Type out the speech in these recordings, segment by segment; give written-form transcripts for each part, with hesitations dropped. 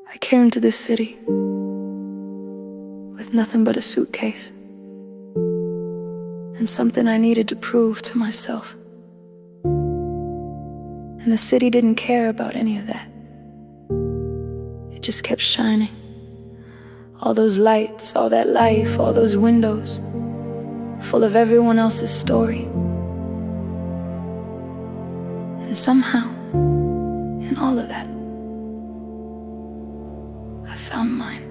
I came to this city with nothing but a suitcase and something I needed to prove to myself. And the city didn't care about any of that. It just kept shining. All those lights, all that life, all those windows, full of everyone else's story. And somehow, in all of that, I found mine.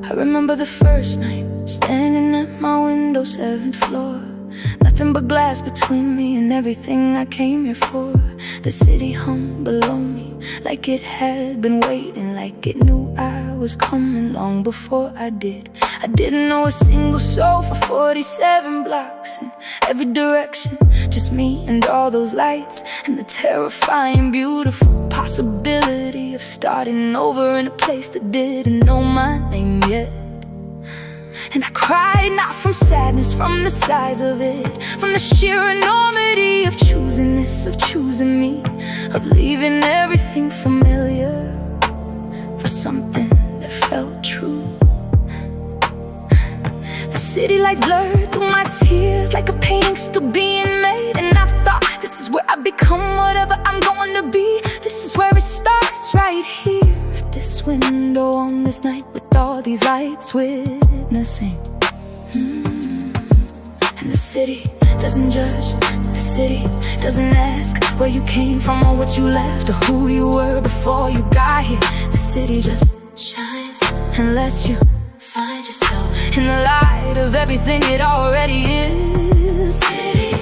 I remember the first night, standing at my window, 7th floor. Nothing but glass between me and everything I came here for. The city hung below me like it had been waiting, like it knew I was coming long before I did. I didn't know a single soul for 47 blocks in every direction. Just me and all those lights and the terrifying, beautiful possibility of starting over in a place that didn't know my name yet. And I cried not from sadness, from the size of it, from the sheer enormity of choosing this, of choosing me, of leaving everything familiar for something that felt true. The city lights blurred through my tears like a painting still being made. And I thought, this is where I become whatever I'm going to be. This is where it starts, right here at this window on this night, with all these lights witnessing. And the city doesn't judge, the city doesn't ask where you came from or what you left or who you were before you got here. The city just shines unless you find yourself in the light of everything it already is. City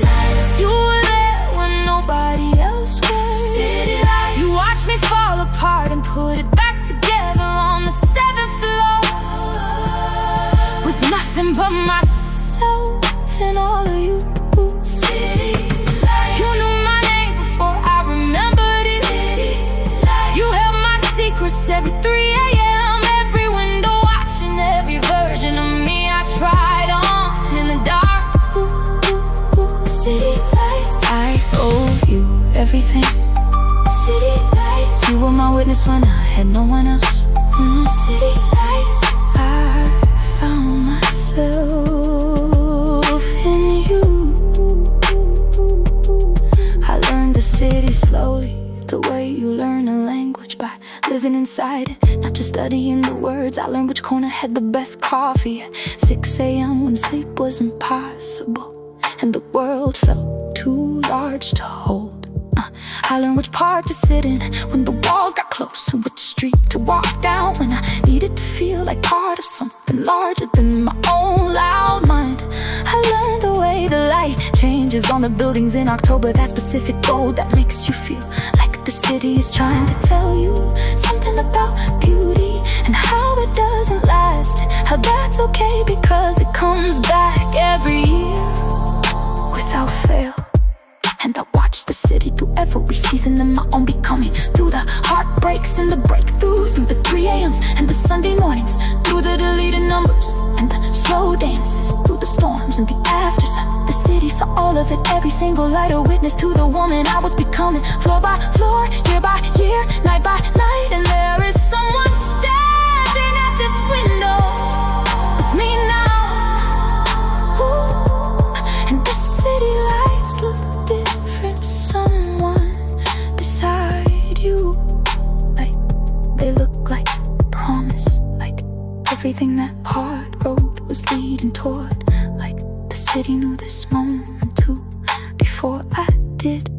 lights. You were there when nobody else was. City lights. You watched me fall apart and put it back together on the 7th floor, with nothing but myself and all of you. City lights. You knew my name before I remembered it. City lights. You held my secrets every 3 a.m. Every window watching every version of me I tried on in the dark. City lights. I owe you everything. City lights. You were my witness when I had no one else. City lights. I found myself in you. I learned the city slowly, the way you learn a language, by living inside it, not just studying the words. I learned which corner had the best coffee at 6 a.m. when sleep was impossible and the world felt too large to hold. I learned which park to sit in when the walls got close, and which street to walk down when I needed to feel like part of something larger than my own loud mind. I learned the way the light changes on the buildings in October, that specific gold that makes you feel like the city is trying to tell you something about beauty and how it doesn't last, and how that's okay because it comes back every year without fail. And I watch the city through every season in my own becoming, through the heartbreaks and the breakthroughs, through the 3 a.m.s and the Sunday mornings, through the deleted numbers and the slow dances, through the storms and the afters. The city saw all of it, every single light, a witness to the woman I was becoming, floor by floor, year by year, night by night. And there is someone standing at this window with me now. Ooh. And the city lights look different, someone beside you, like they look like promise, like everything that hard road was leading toward, like the city knew this moment too before I did,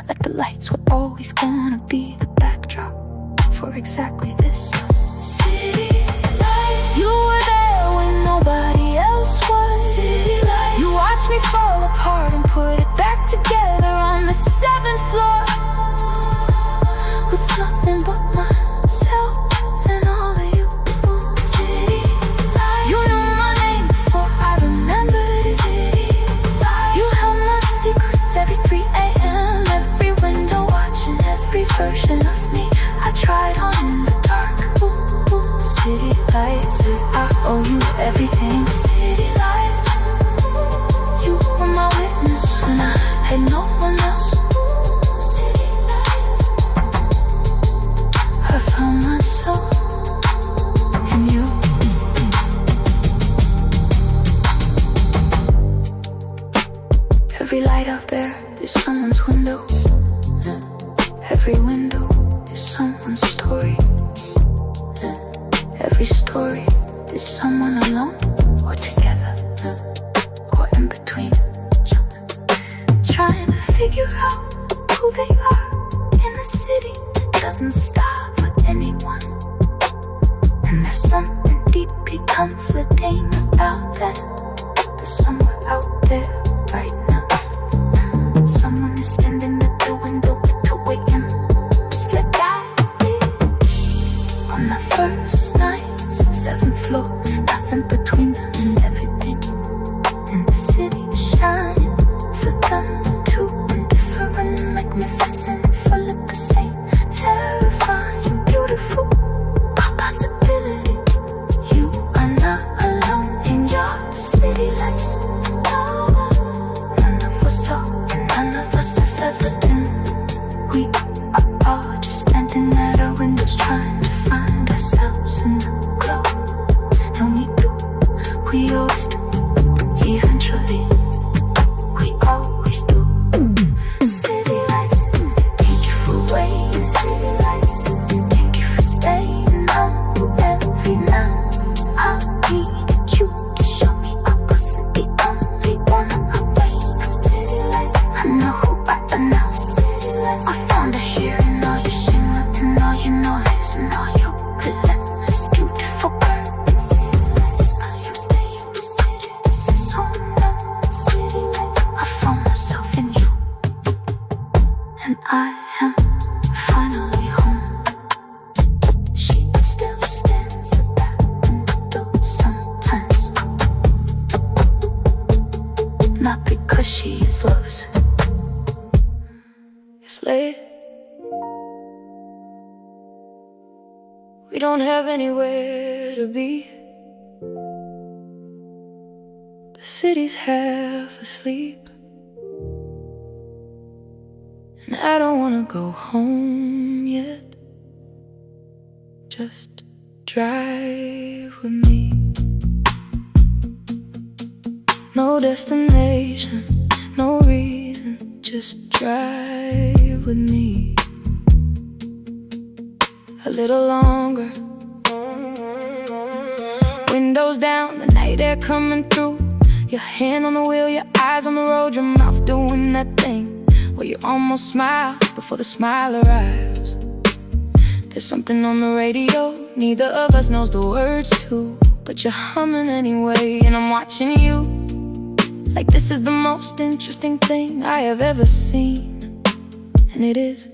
like the lights were always gonna be the backdrop for exactly this. City lights. You were there when nobody else was. City lights. You watched me fall apart and put it back together on the 7th floor, with nothing but myself and all of you. City lights. You knew my name before I remembered it. City lights. You held my secrets every 3 a.m. Every window watching every version of me I tried on in the dark. City lights. I owe you everything. City lights. You were my witness when I had no one else. City lights. is someone's window. Every window is someone's story. Every story is someone alone or together, or in between. Trying to figure out who they are in a city that doesn't stop for anyone. And there's something deeply comforting about that. There's somewhere out there right now. Someone is standing at the window to waiting, just like I did on the first nights, 7th floor, nothing between them and everything. And the city is shining for them too, indifferent, magnificent, full of the same terrifying, beautiful possibility. You are not alone in your city lights. None of us are, and none of us have ever been. We are all just standing at our windows, trying to find ourselves in the glow. And we always do, eventually. We always do. City lights, thank you for waiting. City lights, thank you for staying humble every night. I needed you to show me I wasn't the only one away from city lights. I know who I am now. City lights, I found her here in all your shame and all your noise and all your relentless, beautiful burn. City lights, I am staying in city. This is home now. City lights, I found myself in you, and I am finally home. She still stands at that window sometimes, not because she is lost. It's late. We don't have anywhere to be. The city's half asleep, and I don't wanna go home yet. Just drive with me. No destination, no reason, just drive with me. A little longer. Windows down, the night air coming through. Your hand on the wheel, your eyes on the road, your mouth doing that thing where you almost smile before the smile arrives. There's something on the radio, neither of us knows the words to, but you're humming anyway, and I'm watching you like this is the most interesting thing I have ever seen. And it is,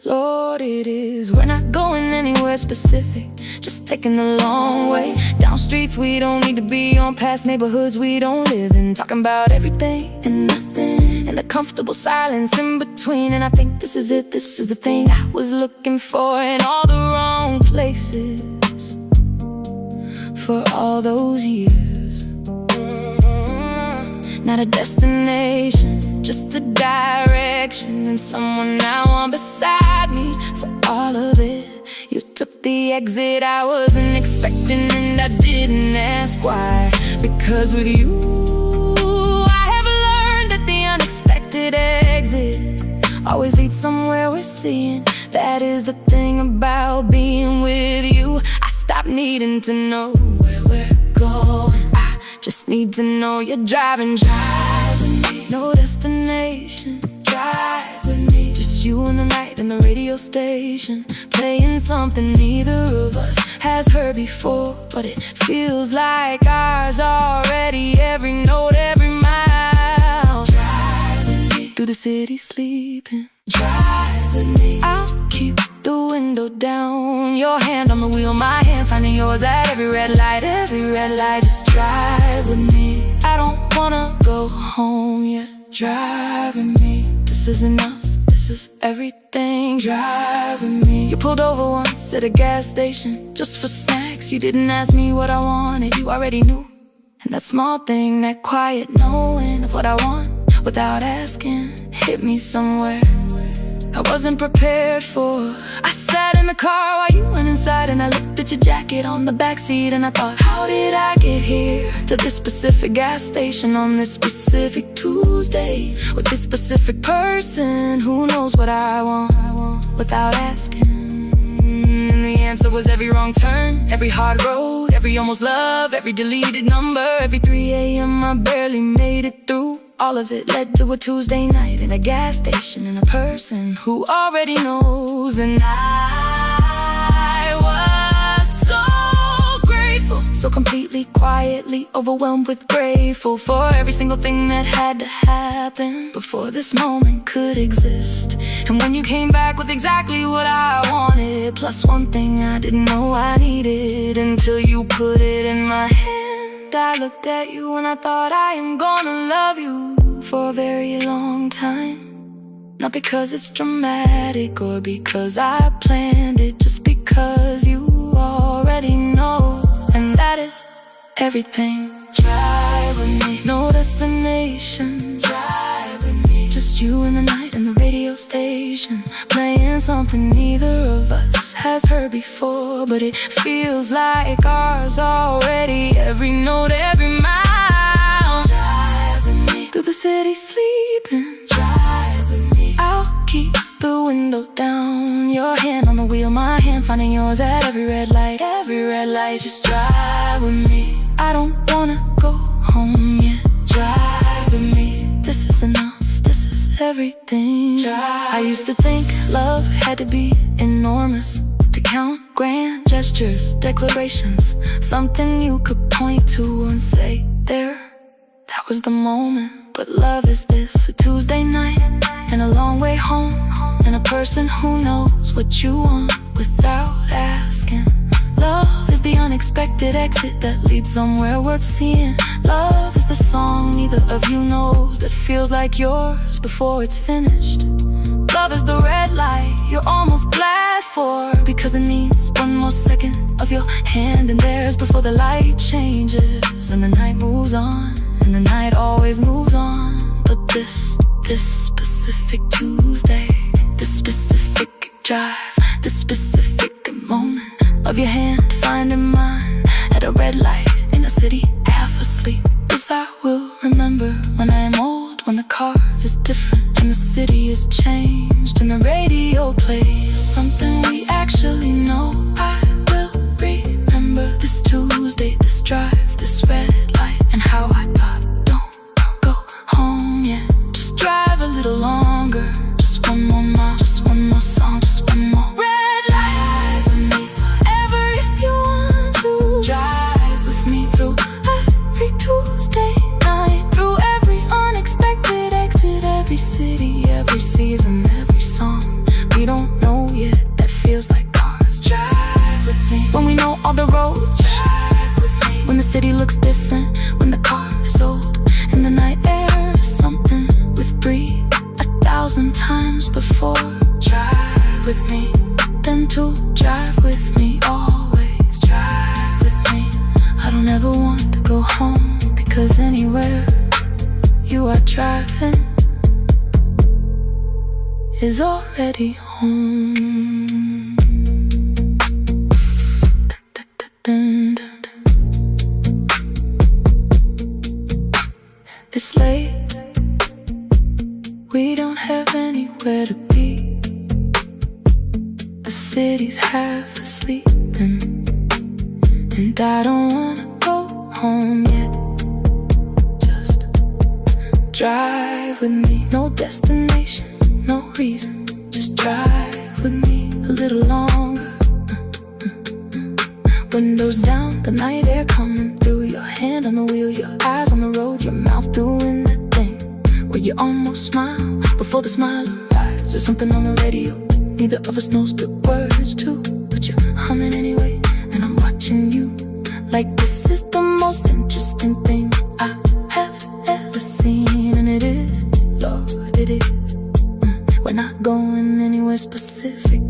Lord, it is. We're not going anywhere specific, just taking the long way. Down streets we don't need to be on, past neighborhoods we don't live in, talking about everything and nothing, and the comfortable silence in between. And I think this is it, this is the thing I was looking for in all the wrong places for all those years. Not a destination, just a direction, and someone now on beside me for all of it. You took the exit I wasn't expecting, and I didn't ask why. Because with you, I have learned that the unexpected exit always leads somewhere we're seeing. That is the thing about being with you. I stopped needing to know where we're going. Just need to know you're driving, drive with me. No destination, drive with me. Just you and the night and the radio station, playing something neither of us has heard before, but it feels like ours already. Every note, every mile. Drive with me through the city sleeping. Drive with me. I'll keep the window down, your hand on the wheel, my hand finding yours at every red light, every red light. Just drive with me. I don't wanna go home yet. Drive with me. This is enough, this is everything. Drive with me. You pulled over once at a gas station just for snacks. You didn't ask me what I wanted, you already knew. And that small thing, that quiet knowing of what I want without asking, hit me somewhere I wasn't prepared for. I said sat in the car while you went inside, and I looked at your jacket on the backseat, and I thought, how did I get here? To this specific gas station on this specific Tuesday, with this specific person who knows what I want without asking. And the answer was every wrong turn, every hard road, every almost love, every deleted number, every 3 a.m. I barely made it through. All of it led to a Tuesday night in a gas station, and a person who already knows. And I was so grateful, so completely, quietly overwhelmed with grateful for every single thing that had to happen before this moment could exist. And when you came back with exactly what I wanted, plus one thing I didn't know I needed, until you put it in my hand, I looked at you and I thought, I am gonna love you for a very long time. Not because it's dramatic or because I planned it, just because you already know. And that is everything. Drive with me, no destination. Drive with me, just you and the night and the radio station, playing something neither of us has heard before, but it feels like ours already. Every note, every mile. Drive with me through the city sleeping. Drive with me, I'll keep the window down, your hand on the wheel, my hand finding yours at every red light. Every red light, just drive with me. I don't wanna go home yet. Drive with me, this is enough, this is everything. Drive. I used to think love had to be enormous, to count grand gestures, declarations, something you could point to and say, there, that was the moment. But love is this, a Tuesday night and a long way home, and a person who knows what you want without asking. Love is the unexpected exit that leads somewhere worth seeing. Love is the song neither of you knows that feels like yours before it's finished. Love is the red light you're almost glad for, because it means one more second of your hand in theirs before the light changes and the night moves on. And the night always moves on. But this specific Tuesday, this specific drive, this specific moment of your hand finding mine at a red light in a city half asleep, this I will remember when I am old, when the car is different and the city is changed and the radio plays something we actually know. I will remember this Tuesday, this drive, this red light, and how I thought, don't go home yet, just drive a little longer, just one more mile, just one more song, just one more red light. Drive with me forever if you want to. Drive with me through every Tuesday night, through every unexpected exit, every city, every season, every song we don't know yet that feels like ours. Drive with me when we know all the roads. Drive with me when the city looks different, when the car is old and the night air is something we've breathed 1,000 times before. Drive with me, then to drive with me, always drive with me. I don't ever want to go home, because anywhere you are driving is already home. Dun, dun, dun, dun. This late, we don't have anywhere to be. The city's half asleep, and I don't wanna go home yet. Just drive with me, no destination, no reason, just drive with me a little longer. Windows down, the night air coming through, your hand on the wheel, your eyes on the road, your mouth doing that thing where you almost smile before the smile arrives. There's something on the radio neither of us knows the words to, but you're humming anyway, and I'm watching you like this is the most interesting thing I have ever seen. And it is, Lord, it is. We're not going anywhere specific,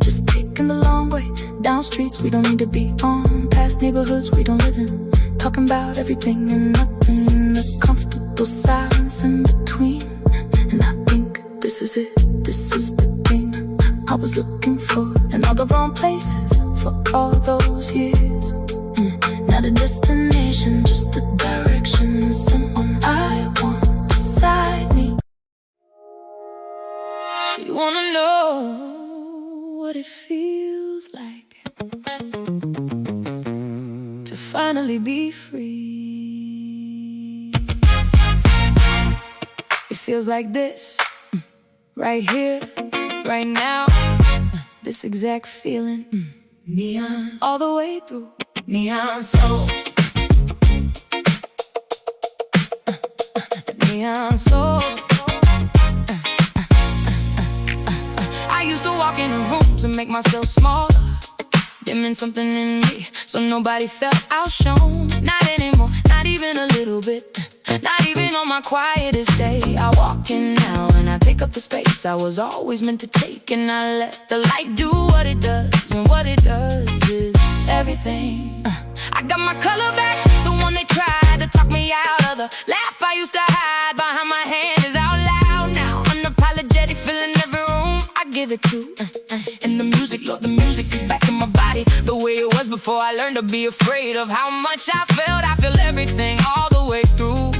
just taking the long way down streets we don't need to be on, past neighborhoods we don't live in, talking about everything and nothing in the comfortable silence in between. And I think this is it, this is the thing. I I was looking for in all the wrong places for all those years. Not a destination, just a direction. Someone I want beside me. You wanna know what it feels like to finally be free. It feels like this, right here, right now. This exact feeling, neon all the way through, neon soul. Neon soul. I used to walk in the rooms and make myself smaller, dimming something in me so nobody felt outshone. Not anymore, not even a little bit. Not even on my quietest day. I walk in now and I take up the space I was always meant to take, and I let the light do what it does. And what it does is everything. I got my color back, the one they tried to talk me out of. The laugh I used to hide behind my hand is out loud now. Unapologetic, filling every room I give it to. And the music, Lord, the music is back in my body, the way it was before I learned to be afraid of how much I felt. I feel everything all the way through,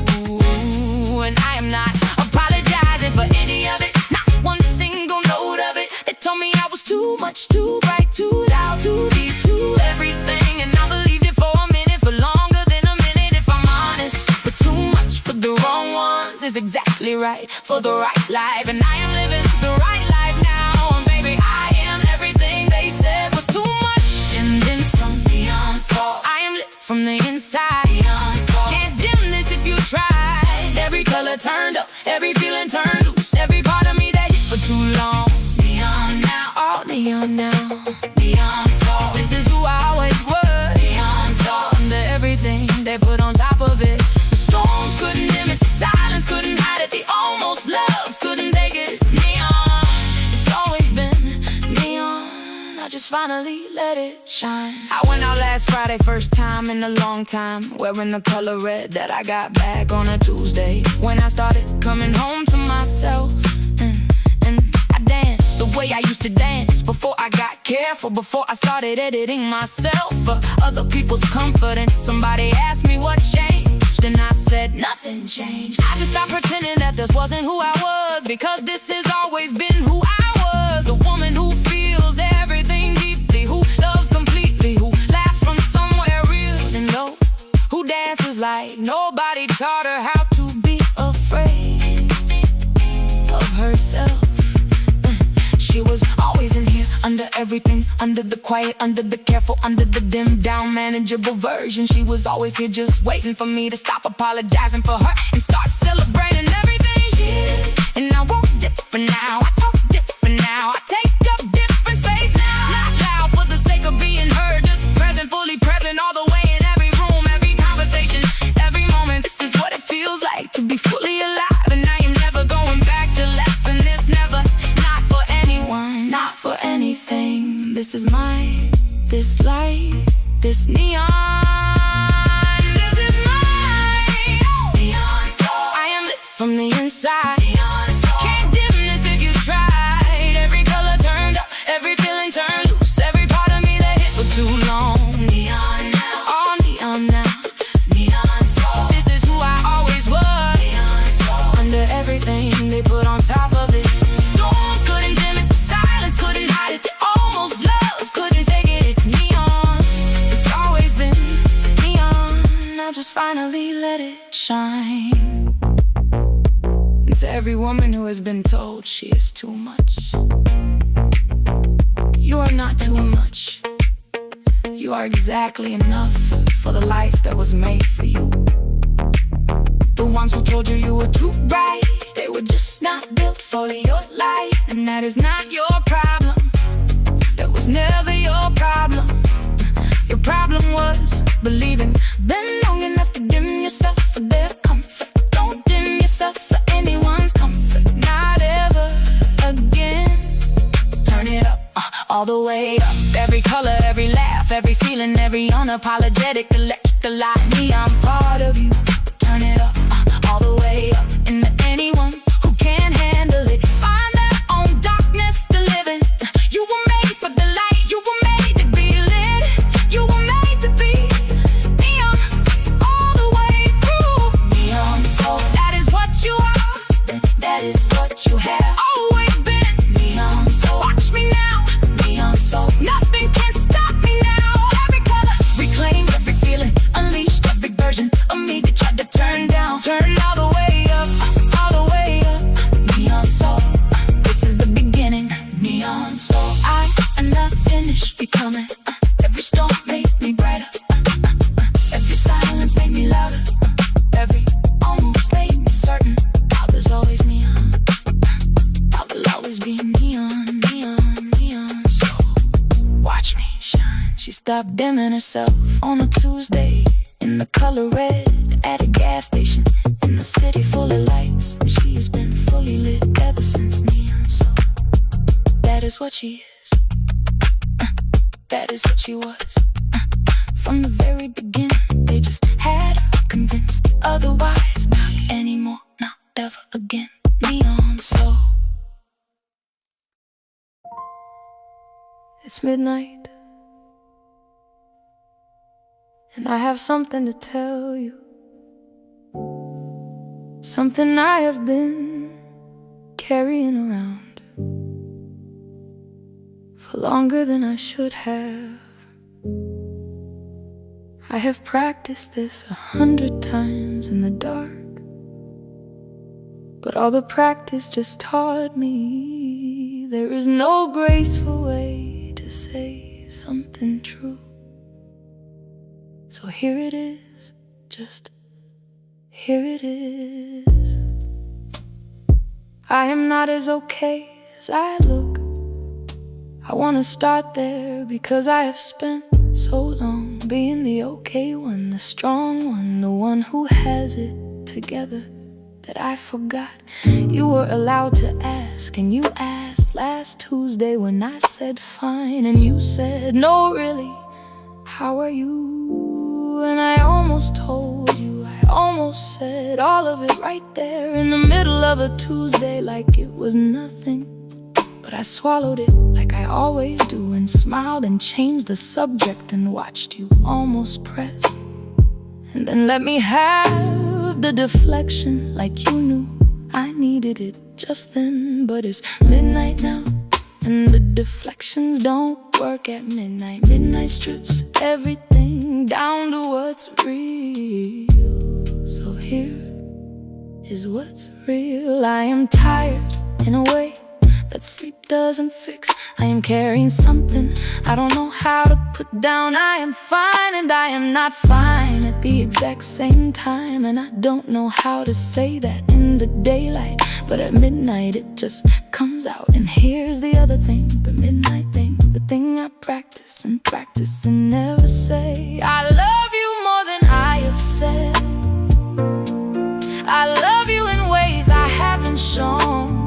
and I am not apologizing for any of it. Not one single note of it. They told me I was too much, too bright, too loud, too deep, too everything, and I believed it for a minute, for longer than a minute if I'm honest. But too much for the wrong ones is exactly right for the right life, and I am living the right life now. And baby, I am everything they said was too much, and then some. Neon soul. I am lit from the inside. Neon soul. Can't dim this if you try. Every color turned up, every feeling turned loose, every part of me that hit for too long. Neon now, all neon now. Neon soul. This is who I always was. Neon soul. Under everything they put on top of it. The storms couldn't dim it, the silence couldn't hide it, the almost loves couldn't take it. It's neon, it's always been neon. I just finally let it shine. I went out last Friday, first time in a long time, wearing the color red that I got back on a Tuesday. When I started coming home to myself, and I danced the way I used to dance before I got careful, before I started editing myself for other people's comfort. And somebody asked me what changed, and I said nothing changed. I just stopped pretending that this wasn't who I was, because this has always been who I was. The woman who feels everything deeply, who loves completely, who laughs from somewhere real and low, who dances like nobody taught her how to be afraid of herself. She was always in here, under everything, under the quiet, under the careful, under the dimmed down, manageable version. She was always here just waiting for me to stop apologizing for her and start celebrating everything she is. And I walk different now, I talk different now, I take up different space now. Not loud for the sake of being heard, just present, fully present, all the way in every room, every conversation, every moment. This is what it feels like to be fully alive, and I am never going back to less than this, never. Not for anyone, not for anything. This is mine, this light, this neon. This is mine, neon soul. I am lit from the inside. Neon soul. Can't dim this if you tried. Every color turned up, every feeling turned loose, every part of me that hit for too long. Neon now, all neon now. Neon soul. This is who I always was. Neon soul. Under everything they put on top of it. The storms couldn't dim it, the silence couldn't hide it, the almost loves couldn't take it. It's neon, it's always been neon. I just finally let it shine. And to every woman who has been told she is too much, you are not too much. You are exactly enough for the life that was made for you. The ones who told you you were too bright, they were just not built for your light. And that is not your problem, that was never your problem. Your problem was believing them long enough to dim yourself for their comfort. Don't dim yourself for anyone's comfort, not ever again. Turn it up, all the way up. Every color, every laugh, every feeling, every unapologetic electric light. Me, I'm part of you. Turn it up, all the way up. And anyone who can't handle it, find their own darkness to live in. me neon, neon, neon. So watch me shine. She stopped dimming herself on a Tuesday in the color red at a gas station in a city full of lights. She has been fully lit ever since neon. So that is what she is. That is what she was. From the very beginning, they just had her convinced. Otherwise, not anymore, not ever again. Neon soul. It's midnight, and I have something to tell you. Something I have been carrying around for longer than I should have. I have practiced this 100 times in the dark, but all the practice just taught me there is no graceful way to say something true. So here it is, just here it is. I am not as okay as I look. I wanna start there because I have spent so long being the okay one, the strong one, the one who has it together, that I forgot you were allowed to ask. And you asked last Tuesday when I said fine, and you said no really, how are you? And I almost told you, I almost said all of it right there in the middle of a Tuesday, like it was nothing. But I swallowed it like I always do, and smiled and changed the subject and watched you almost press, and then let me have the deflection like you knew I needed it just then. But it's midnight now, and the deflections don't work at midnight. Midnight strips everything down to what's real. So here is what's real. I am tired in a way that sleep doesn't fix. I am carrying something I don't know how to put down. I am fine and I am not fine at the exact same time, and I don't know how to say that in the daylight, but at midnight it just comes out. And here's the other thing, the midnight thing, the thing I practice and practice and never say. I love you more than I have said. I love you in ways I haven't shown.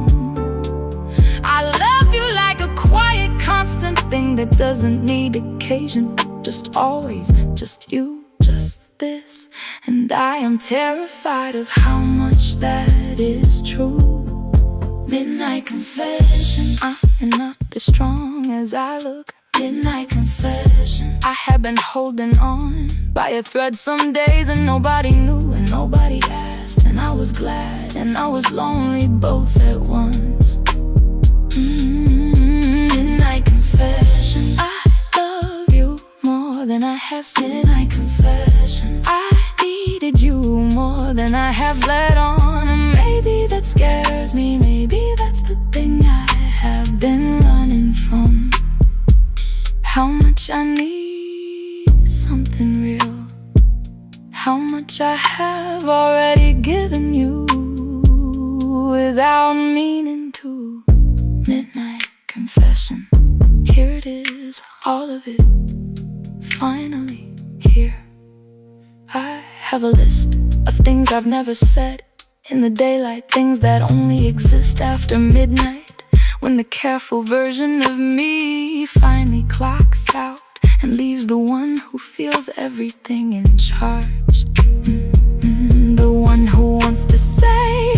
I love you like a quiet, constant thing that doesn't need occasion. Just always, just you, just this. And I am terrified of how much that is true. Midnight confession, I am not as strong as I look. Midnight confession, I have been holding on by a thread some days, and nobody knew and nobody asked. And I was glad and I was lonely both at once. Midnight confession, I love you more than I have said. Midnight confession, I needed you more than I have let on. And maybe that scares me, maybe that's the thing I have been running from. How much I need something real, how much I have already given you without meaning to. Midnight confession, here it is, all of it, finally here. I have a list of things I've never said in the daylight, things that only exist after midnight, when the careful version of me finally clocks out and leaves the one who feels everything in charge. The one who wants to say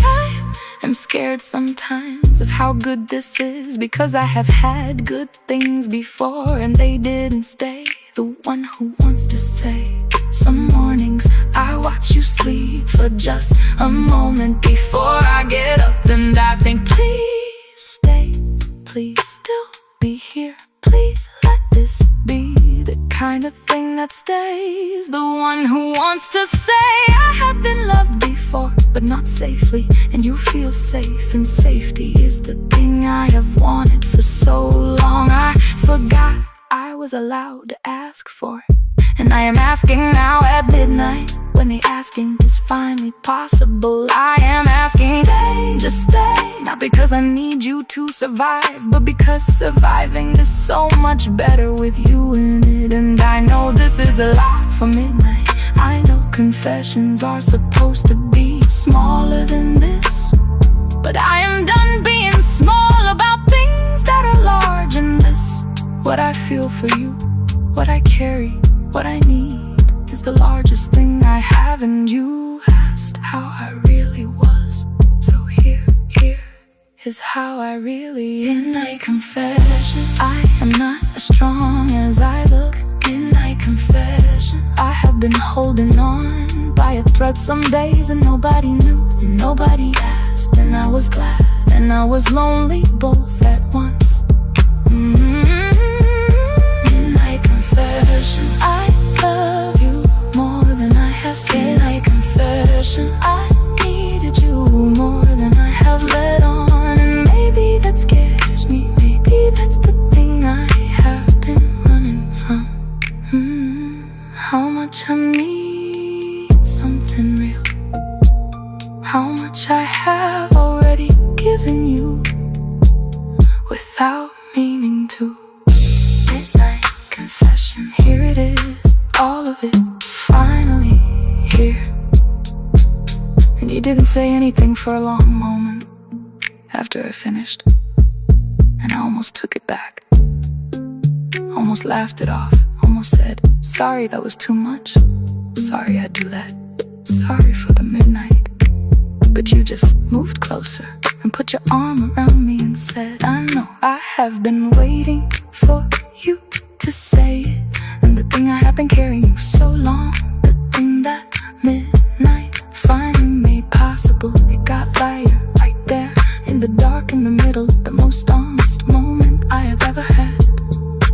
I'm scared sometimes of how good this is, because I have had good things before and they didn't stay. The one who wants to say, some mornings I watch you sleep for just a moment before I get up, and I think, please stay, please still be here, please let this be the kind of thing that stays. The one who wants to say, I have been loved before, but not safely, and you feel safe, and safety is the thing I have wanted for so long. I forgot I was allowed to ask for it, and I am asking now at midnight. when the asking is finally possible. I am asking, stay, just stay. Not because I need you to survive, but because surviving is so much better with you in it. And I know this is a lot for midnight. I know confessions are supposed to be smaller than this, but I am done being small about things that are large in this. What I feel for you, what I carry, what I need is the largest thing I have. And you asked how I really was, so here is how I really. Midnight confession, I am not as strong as I look. Midnight confession, I have been holding on by a thread some days, and nobody knew and nobody asked. And I was glad and I was lonely both at once. Midnight confession, I love you more than I have said. Midnight confession, I needed you more than I have let on. And maybe that scares me, maybe that's the thing I have been running from. How much I need something real, how much I have already given you without meaning to. Midnight confession, here it is, all of it, finally here. And you didn't say anything for a long moment after I finished, and I almost took it back, almost laughed it off, almost said, sorry, that was too much. Sorry I do that. Sorry for the midnight. But you just moved closer and put your arm around me and said, I know I have been waiting for you to say it. And the thing I have been carrying you so long, the thing that midnight finally made possible. It got lighter right there in the dark, in the middle, the most honest moment I have ever had.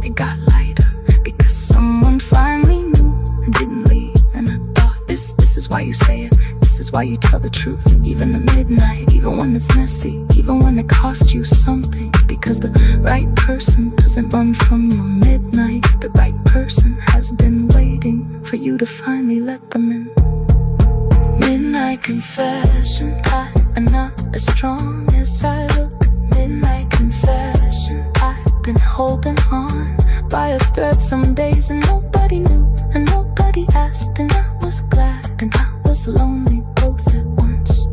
It got lighter because someone finally knew and didn't leave. And I thought, this is why you say it, this is why you tell the truth. Even at midnight, even when it's messy, even when it costs you something. Because the right person doesn't run from your midnight. The right person has been waiting for you to finally let them in. Midnight confession, I am not as strong as I look. Midnight confession, I've been holding on by a thread some days, and nobody knew and nobody asked. And I was glad and I was lonely both at once.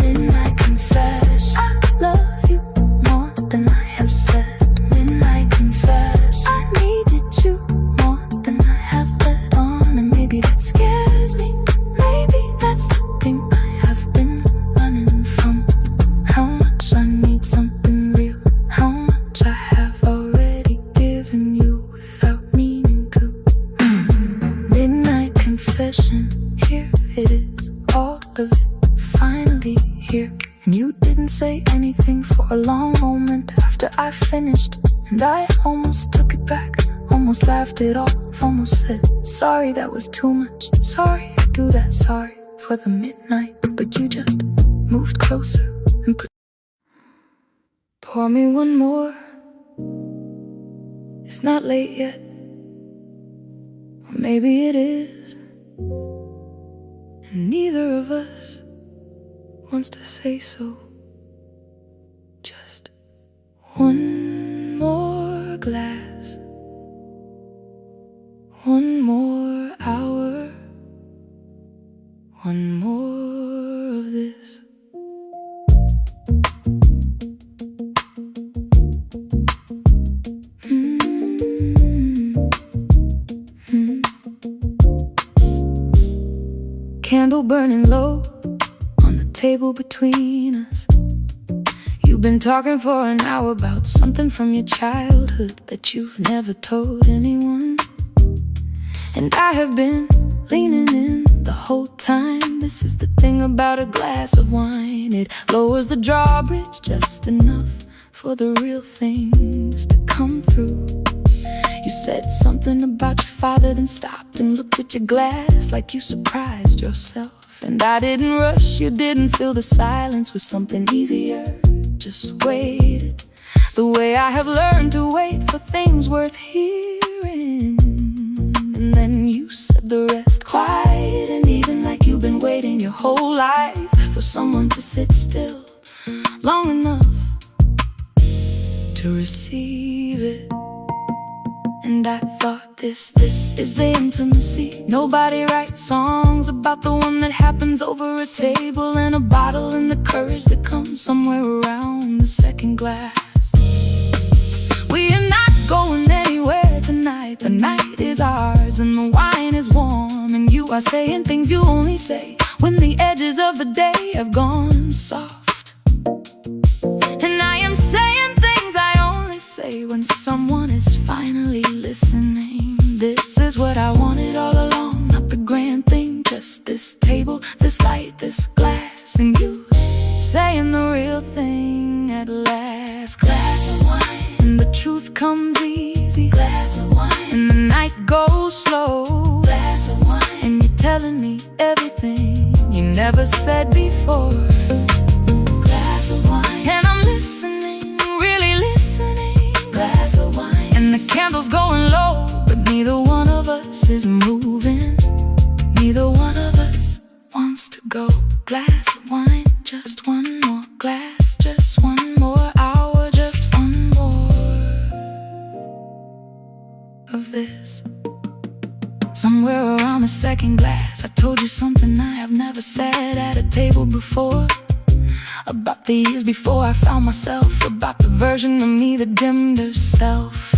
Midnight confession, I love you more than I have said. Midnight confession, I needed you more than I have let on. And maybe that scares me, maybe that's the thing I have been running from. How much I need something real, how much I have already given you without meaning to. Midnight confession, here it is, all of it, finally here. And you didn't say anything for a long moment after I finished, and I almost took it back, almost laughed it off, almost said, sorry, that was too much. Sorry, I do that, sorry for the midnight. But you just moved closer and put. Pour me one more, it's not late yet. Or maybe it is, and neither of us wants to say so. Just one more glass, one more hour, one more of this. Candle burning low on the table between us. You've been talking for an hour about something from your childhood that you've never told anyone. And I have been leaning in the whole time. This is the thing about a glass of wine, it lowers the drawbridge just enough for the real things to come through. You said something about your father, then stopped and looked at your glass like you surprised yourself. And I didn't rush, you didn't fill the silence with something easier, just waited. The way I have learned to wait for things worth hearing. And then the rest quiet. And even like you've been waiting your whole life for someone to sit still long enough to receive it. And I thought this is the intimacy. Nobody writes songs about the one that happens over a table and a bottle, and the courage that comes somewhere around the second glass. We are not going anywhere tonight. The night is ours and the wine is warm, and you are saying things you only say when the edges of the day have gone soft. And I am saying things I only say when someone is finally listening. This is what I wanted all along, not the grand thing, just this table, this light, this glass, and you saying the real thing at last. Glass of wine, and the truth comes easy. Glass of wine, and the night goes slow. Glass of wine, and you're telling me everything you never said before. Glass of wine, and I'm listening, really listening. Glass of wine, and the candle's going low, but neither one of us is moving. Neither one of us wants to go. Glass of wine, just one more glass, just one more hour, just one more of this. Somewhere around the second glass, I told you something I have never said at a table before. About the years before I found myself, about the version of me that dimmed herself.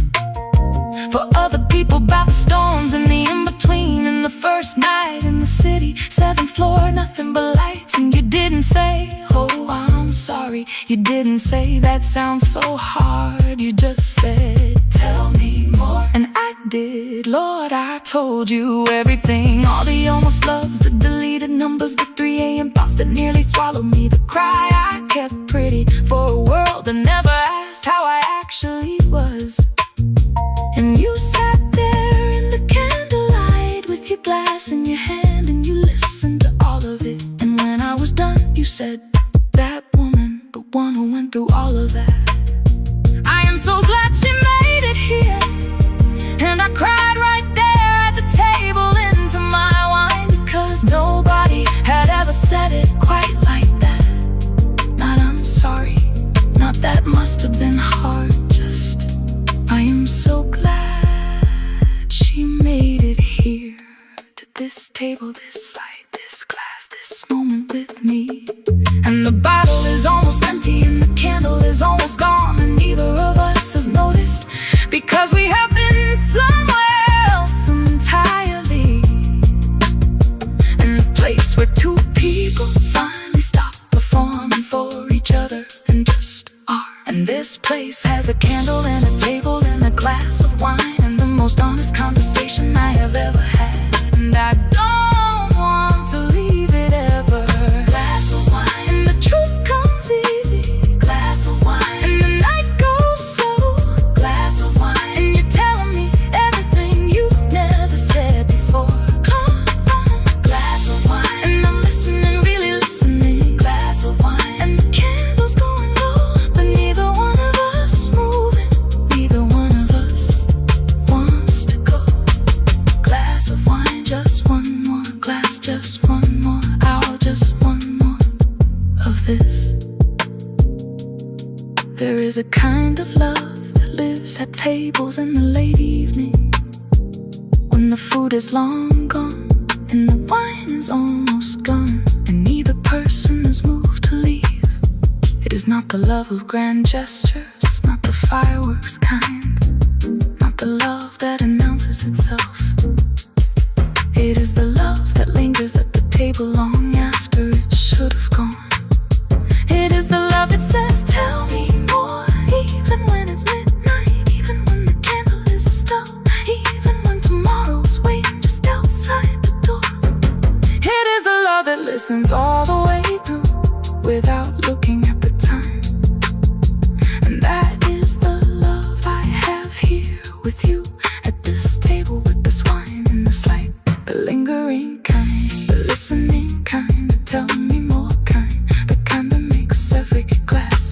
For other people, about the storms and the in-between, and the first night in the city, 7th floor, nothing but lights. And you didn't say, oh, I'm sorry. You didn't say, that sounds so hard. You just said, tell me more. And I did, Lord, I told you everything. All the almost loves, the deleted numbers, the 3 a.m. thoughts that nearly swallowed me, the cry I kept pretty for a world that never asked how I actually was. And you sat there in the candlelight with your glass in your hand, and you listened to all of it. And when I was done, you said, that woman, the one who went through all of that, I am so glad she made it here. And I cried right there at the table into my wine, because nobody had ever said it quite like that. Not I'm sorry, not that must have been hard, just I am so glad she made it here, to this table, this light, this glass, this moment with me. And the bottle is almost empty and the candle is almost gone, and neither of us has noticed, because we have been somewhere else entirely. And the place where two people finally stop performing for each other and just are. And this place has a candle and a table and a glass of wine, and the most honest conversation I have ever had. And I don't want to leave it ever. Glass of wine, and the truth comes easy. Glass of wine, and the night goes slow. Glass of wine, and you're telling me everything you never said before. Come on. Glass of wine, and I'm listening, really listening. Glass of wine, and the candle's going low, but neither one of us moving. Neither one of us wants to go. Glass of wine, just one more glass, just one more hour, just one more of this. There is a kind of love that lives at tables in the late evening, when the food is long gone and the wine is almost gone, and neither person is moved to leave. It is not the love of grand gestures, not the fireworks kind, not the love that announces itself. It is the love that lingers at the table long after it should have gone. It is the love that says, tell me more, even when it's midnight, even when the candle is a stove, even when tomorrow is waiting just outside the door. It is the love that listens all the way through without looking at the time. And that is the love I have here with you at this table, with this wine and this light. The lingering kind, the listening kind, the tell me more kind, the kind that makes every glass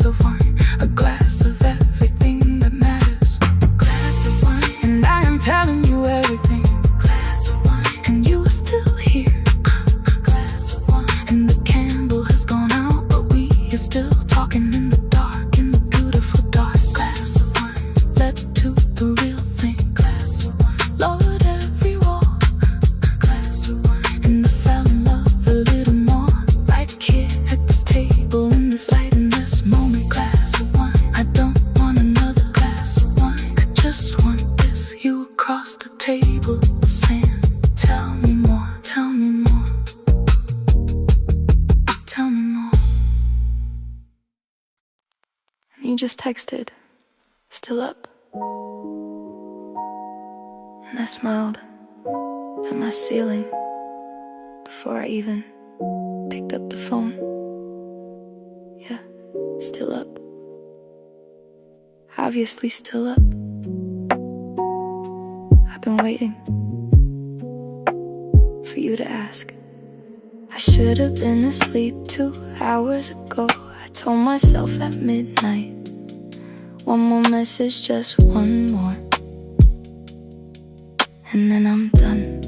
you just texted, still up. And I smiled at my ceiling before I even picked up the phone. Yeah, still up. Obviously still up. I've been waiting for you to ask. I should have been asleep 2 hours ago. I told myself at midnight, one more message, just one more, and then I'm done.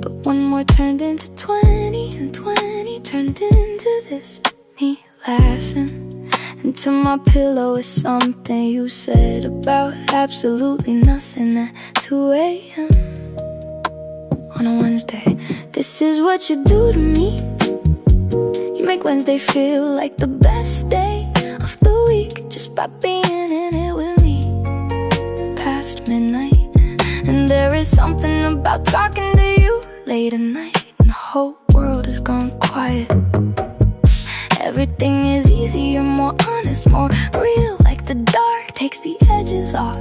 But one more turned into 20, and 20 turned into this. Me laughing into my pillow is something you said about absolutely nothing at 2 a.m. on a Wednesday. This is what you do to me. You make Wednesday feel like the best day of the week just by being in it with me past midnight. And there is something about talking to you late at night when the whole world has gone quiet. Everything is easier, more honest, more real, like the dark takes the edges off.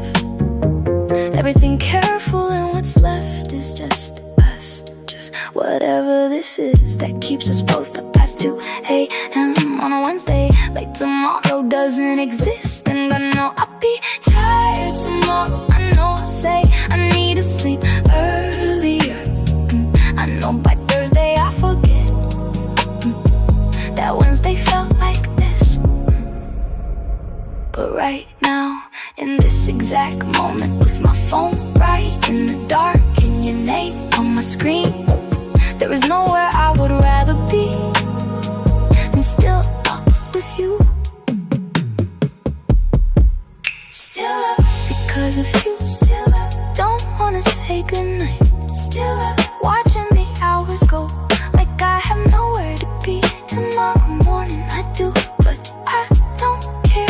Everything careful, and what's left is just us. Just whatever this is that keeps us both up past 2 a.m. on a Wednesday. Like tomorrow doesn't exist, and I know I'll be tired tomorrow. I know I'll say I need to sleep earlier. I know by Thursday I forget that Wednesday felt like this. But right now, in this exact moment, with my phone right in the dark and your name on my screen, there is nowhere I would rather be than still up with you. Still up because of you. Still up, don't wanna say goodnight. Still up, watching the hours go like I have nowhere to be. Tomorrow morning I do, but I don't care.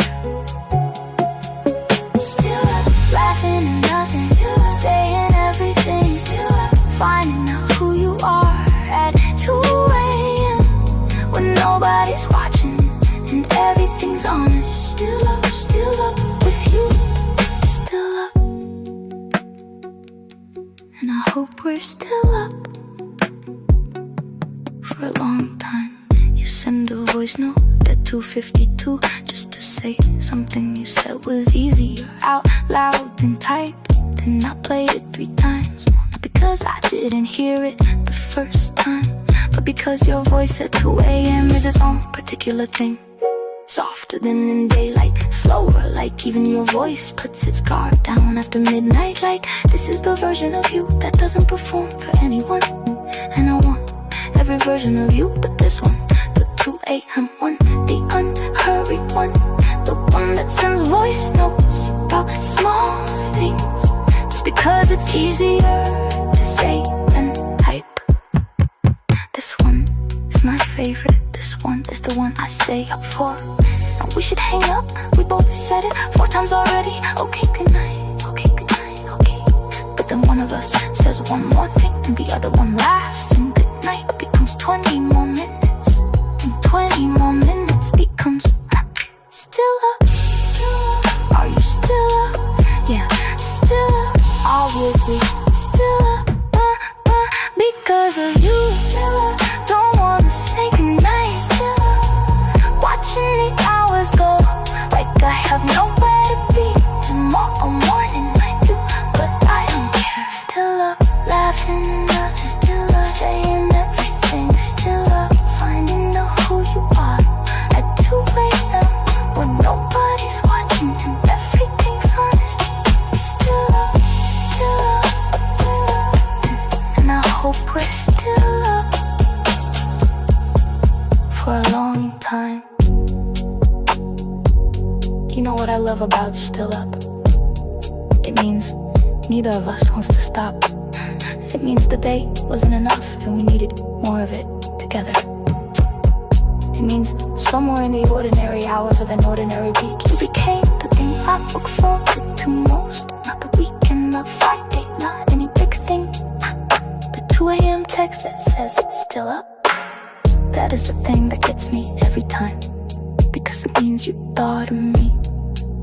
Still up, laughing and nothing. Still up, saying everything. Still up, finding out who you are at 2 a.m. when nobody's watching and everything's honest. Still up with you. Still up, and I hope we're still up for a long time. You send a voice note at 2:52 just to say something you said was easier out loud than type. Then I played it 3 times, not because I didn't hear it the first time, but because your voice at 2 a.m. is its own particular thing. Softer than in daylight, slower, like even your voice puts its guard down after midnight. Like this is the version of you that doesn't perform for anyone. And I want every version of you but this one, the 2 a.m. one, the unhurried one, the one that sends voice notes about small things just because it's easier to say than type. This one is my favorite. This one is the one I stay up for. Now we should hang up, we both said it 4 times already. Okay, good night, okay, good night, okay. But then one of us says one more thing and the other one laughs, and good night becomes 20 more minutes, and 20 more minutes becomes still up. Are you still up? Yeah, still up. Obviously still up, because of you. Still up, don't wanna say goodnight. Still up, watching the hours go like I have nowhere to be. Tomorrow morning I do, but I don't care. Still up, laughing and nothing. Still up, saying everything. Still up, finding out who you are at 2 a.m. when nobody's watching and everything's honest. Still up, and I hope we're still up for a long time. You know what I love about still up? It means neither of us wants to stop. It means the day wasn't enough and we needed more of it together. It means somewhere in the ordinary hours of an ordinary week, you became the thing I look forward to most. Not the weekend, not Friday, not any big thing. The 2 a.m. text that says still up, that is the thing that gets me every time. Because just means you thought of me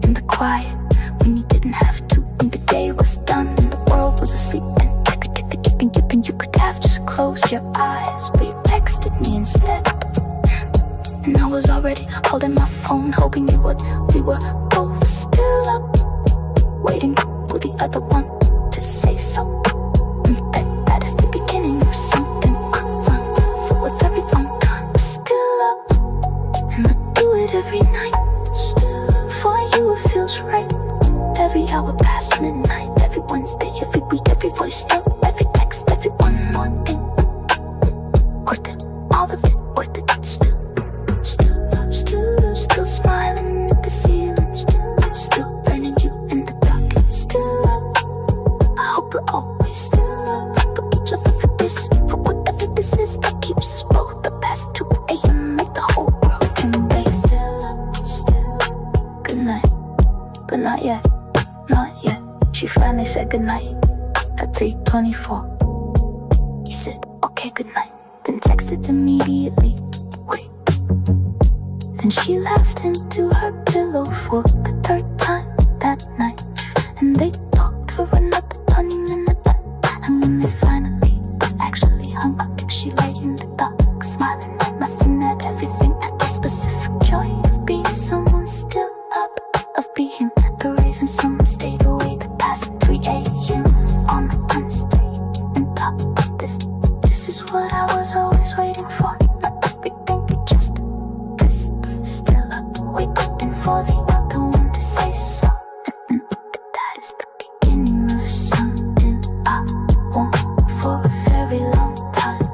in the quiet, when you didn't have to, when the day was done and the world was asleep, and I could take the keeping. You could have just closed your eyes, but you texted me instead. And I was already holding my phone, hoping we were both still up, waiting for the other one to say so. And that is the beginning of something fun, for a very long time. Still up, and I do it every night. For you it feels right. Every hour past midnight, every Wednesday, every week, every voice note, every text, every one more thing. Worth it, all of it, worth it. Still smiling at the ceiling, still burning you in the dark. Still up, I hope we're always still up for each other, for this, for whatever this is that keeps us both up past 2 a.m. Make the whole world can wait. Still up, good night, but not yet, not yet. She finally said good night at 3:24. He said, okay, good night, then texted immediately. Wait. Then she laughed into her pillow for the 3rd time that night, and they talked for another 20 minutes. And when they finally actually hung up, she lay in the dark, smiling at nothing, at everything, at the specific joy of being someone still up, of being the reason someone stayed awake past 3 a.m. on a Wednesday and thought, this is what I was always waiting for. Not the big thing, but just this. Still up, waiting for the other one to say so. That is the beginning of something I want for a very long time.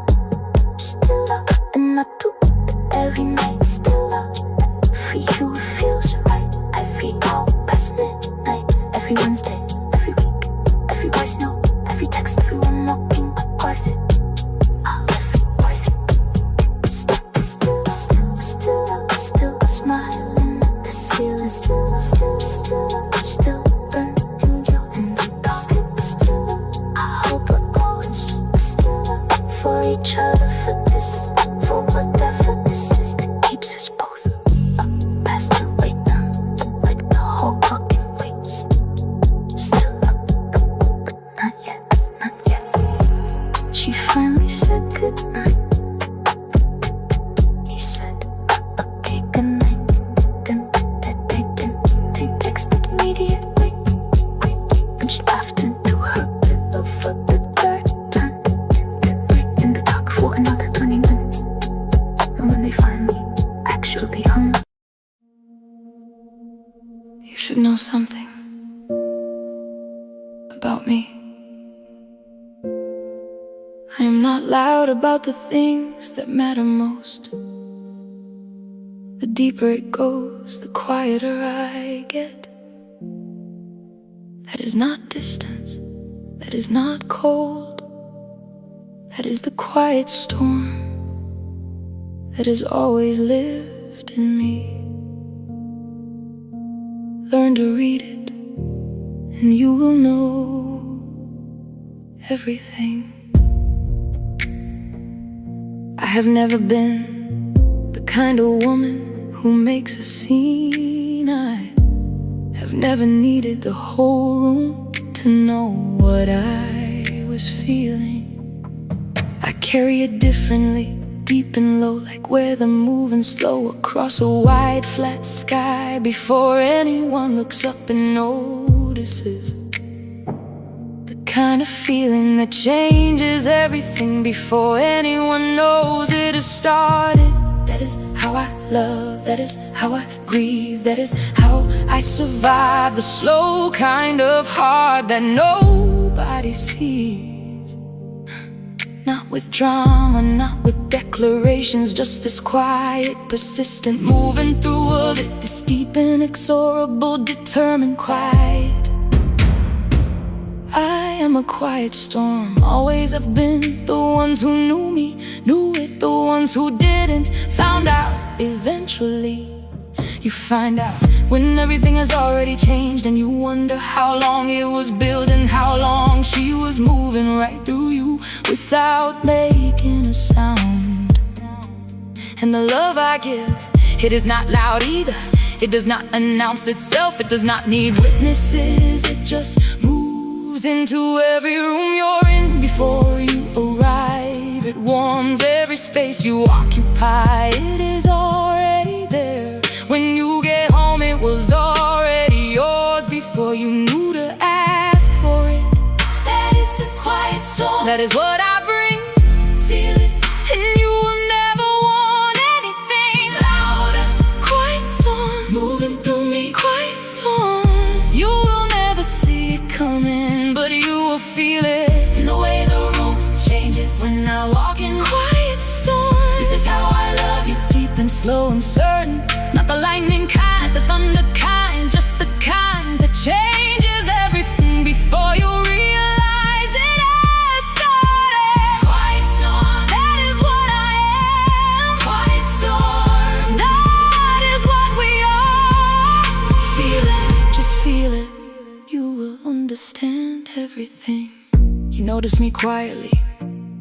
Still up, and I do it every night. Still up, for you it feels right. Every hour past midnight, every Wednesday, every week, every voice note, every text, every one more thing, but worth it. Worth it. Still up, still smiling at the ceiling. Still burning you in the dark. Still up, I hope we're always still up for each other, for this, for whatever this is that keeps us both up past the wait now, like the whole fucking wait. Still up, but not yet, not yet. She finally said good night. He said, okay, good night. Then they texted immediately. And she laughed into her pillow for the 3rd time. In the dark for another 20 minutes. And when they finally actually hung up, you should know something about me. I am not loud about the things that matter most. The deeper it goes, the quieter I get. That is not distance, that is not cold. That is the quiet storm that has always lived in me. Learn to read it, and you will know everything. I have never been the kind of woman who makes a scene. I have never needed the whole room to know what I was feeling. I carry it differently, deep and low, like where the moving slow across a wide flat sky before anyone looks up and notices. The kind of feeling that changes everything before anyone knows it has started. That is how I love, that is how I grieve, that is how I survive the slow kind of heart that nobody sees. Not with drama, not with declarations, just this quiet, persistent, moving through a lit, this deep, inexorable, determined quiet. I am a quiet storm, always have been. The ones who knew me knew it, the ones who didn't found out eventually. You find out when everything has already changed, and you wonder how long it was built and how long she was moving right through you without making a sound. And the love I give It is not loud either. It does not announce itself. It does not need witnesses. It just moves into every room you're in before you arrive. It warms every space you occupy. It is already there. When you get home, it was already yours before you knew to ask for it. That is the quiet storm. That is what I bring. Feel it, and you will never want anything louder. Quiet storm, moving through me. Quiet storm. You will never see it coming, but you will feel it in the way the room changes when I walk in. Quiet storm. This is how I love you. Deep and slow and certain. Not the lightning kind, the thunder kind, just the kind that changes everything before you realize it has started. Quiet storm, that is what I am. Quiet storm, that is what we are. Feel it, just feel it. You will understand everything. You notice me quietly.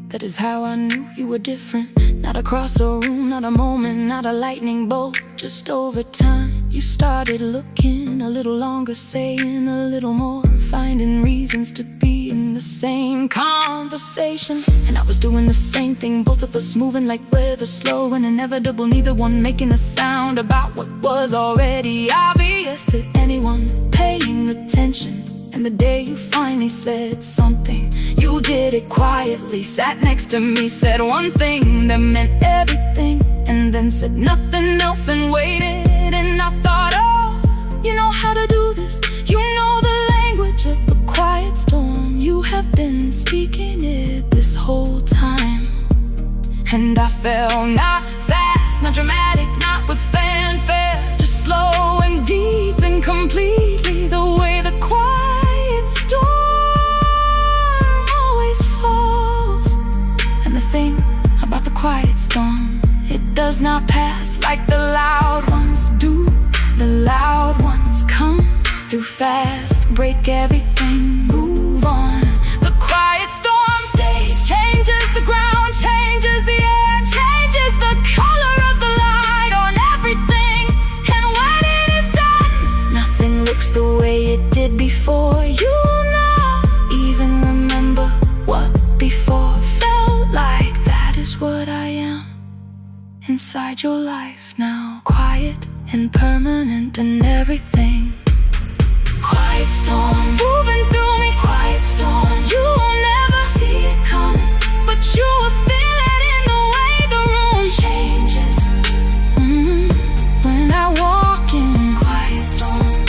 That is how I knew you were different. Not across a room, not a moment, not a lightning bolt. Just over time, you started looking a little longer, saying a little more, finding reasons to be in the same conversation. And I was doing the same thing, both of us moving like weather, slow and inevitable, neither one making a sound about what was already obvious to anyone paying attention. And the day you finally said something, you did it quietly, sat next to me, said one thing that meant everything, and then said nothing else and waited. And I thought, oh, you know how to do this. You know the language of the quiet storm. You have been speaking it this whole time. And I fell, not fast, not dramatic, not with fanfare, just slow and deep and completely the way the quiet storm always falls. And the thing about the quiet storm, it does not pass like the loud ones do. The loud ones come through fast, break everything, move on. The quiet storm stays, changes the ground, changes the air, changes the color of the light on everything. And when it is done, nothing looks the way it did before. You will not even remember what before felt like. That is what I am inside your life now, quiet and permanent and everything. Quiet storm, moving through me. Quiet storm, you will never see it coming, but you will feel it in the way the room changes. When I walk in. Quiet storm,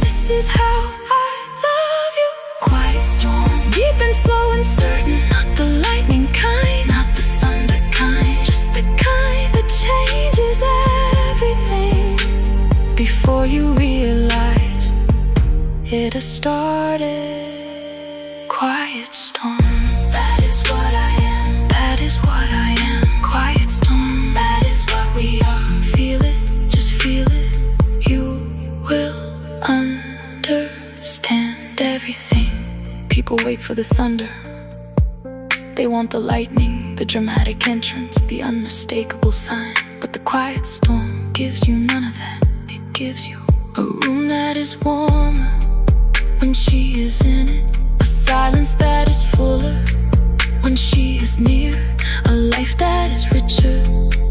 this is how I love you. Quiet storm, deep and slow and certain. Not the lightning kind, not the thunder kind, just the kind that changes everything before you realize it has started. Quiet storm, that is what I am. That is what I am. Quiet storm, that is what we are. Feel it, just feel it. You will understand everything. People wait for the thunder. They want the lightning, the dramatic entrance, the unmistakable sign. But the quiet storm gives you none of that. It gives you a room that is warmer when she is in it, a silence that is fuller when she is near, a life that is richer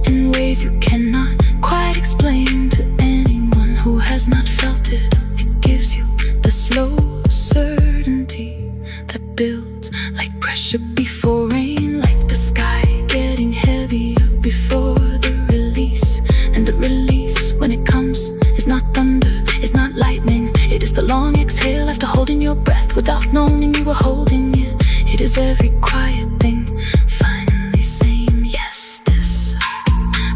in ways you cannot quite explain to anyone who has not felt it. It gives you the slow certainty that builds like pressure before rain, like the sky getting heavier before the release. And the release, when it comes, is not thunder, is not lightning. It is the long exhale after holding your breath without knowing you were holding it. It is every quiet thing finally saying yes. This,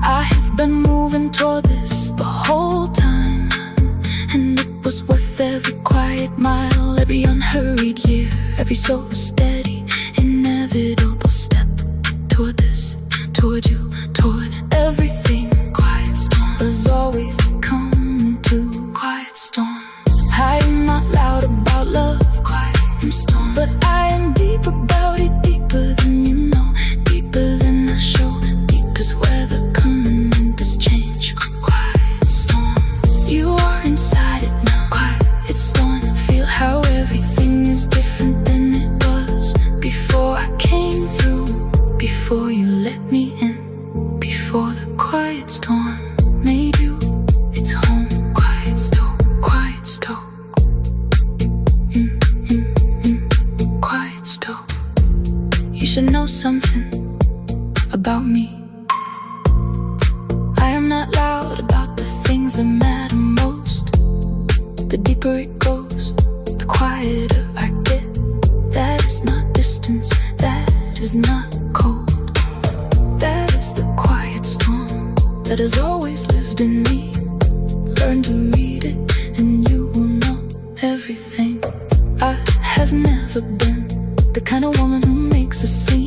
I have been moving toward this the whole time, and it was worth every quiet mile, every unhurried year, every so steady, inevitable step toward this, toward you, toward everything. Quiet storm was always come to. Quiet storm, I am not loud about love. Quiet storm, but I am deep about it, deeper than you know, deeper than I show, deep as weather coming in this change. Quiet The deeper it goes, the quieter I get. That is not distance, that is not cold. That is the quiet storm that has always lived in me. Learn to read it and you will know everything. I have never been the kind of woman who makes a scene.